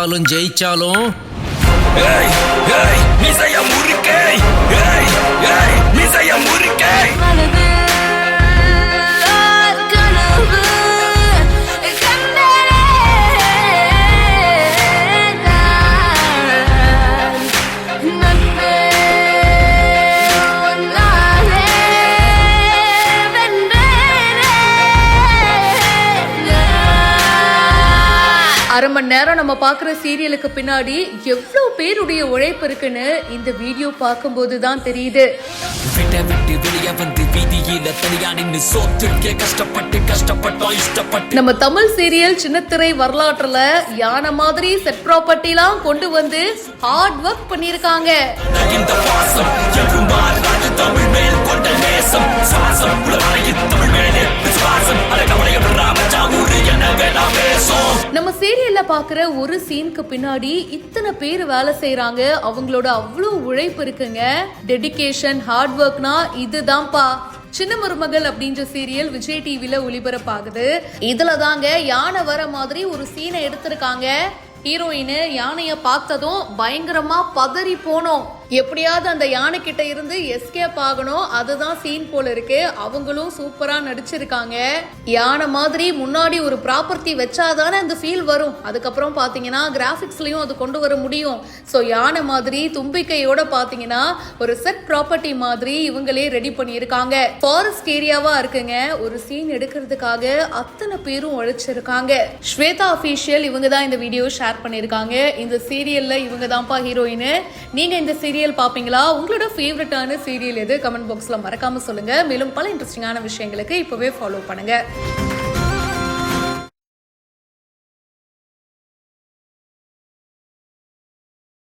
தோத்தாலும் ஜெயிச்சாலும் அரை மணி நேரம் நம்ம பார்க்குற சீரியலுக்கு பின்னாடி எவ்வளோ பேருடைய உழைப்பு இருக்குன்னு இந்த வீடியோ பார்க்கும்போது தான் தெரியுது. நம்ம தமிழ் சீரியல் சின்னத்திரை வரலாற்றுல யானை மாதிரி செட் ப்ராப்பர்ட்டிலாம் கொண்டு வந்து ஹார்ட் ஒர்க் பண்ணிருக்காங்க. நம்ம சீரியல்ல பாக்குற ஒரு சீனுக்கு பின்னாடி இத்தனை பேர் வேலை செய்யறாங்க. அவங்களோட அவ்வளவு உழைப்பு இருக்குங்க. டெடிகேஷன், ஹார்ட் ஒர்க்னா இதுதான்ப்பா. சின்ன மருமகள் அப்படின்ற சீரியல் விஜய் டிவில ஒளிபரப்பாகுது. இதுல தாங்க யானை வர மாதிரி ஒரு சீனை எடுத்திருக்காங்க. ஹீரோயின் யானைய பார்த்ததும் பயங்கரமா பதறி போனோம். எப்படியாவது அந்த யானை கிட்ட இருந்து எஸ்கேப் ஆகணும். அதுதான் சீன் போல இருக்கு. அவங்களும் சூப்பரா நடிச்சிருக்காங்க. யானை மாதிரி முன்னாடி ஒரு ப்ராப்பர்ட்டி வச்சாதானே அந்த ஃபீல் வரும். அதுக்கப்புறம் பாத்தீங்கன்னா கிராபிக்ஸ்லயும் அது கொண்டு வர முடியும். ஸோ யானை மாதிரி தும்பிக்கையோட பாத்தீங்கன்னா ஒரு செட் ப்ராப்பர்ட்டி மாதிரி இவங்களே ரெடி பண்ணியிருக்காங்க. ஃபாரஸ்ட் ஏரியாவா இருக்குங்க. ஒரு சீன் எடுக்கிறதுக்காக அத்தனை பேரும் உழைச்சிருக்காங்க. ஸ்வேதா அபிஷியல் இவங்க தான் இந்த வீடியோ ஷேர் பண்ணியிருக்காங்க. இந்த சீரியல்ல இவங்க தான்ப்பா ஹீரோயின். நீங்க இந்த சீரியல் பாப்பீங்களா? உங்களோட ஃபேவரட்டான சீரியல் எது? கமெண்ட் பாக்ஸ்ல மறக்காம சொல்லுங்க. மேலும் பல இன்ட்ரெஸ்டிங்கான விஷயங்களுக்கு இப்பவே ஃபாலோ பண்ணுங்க.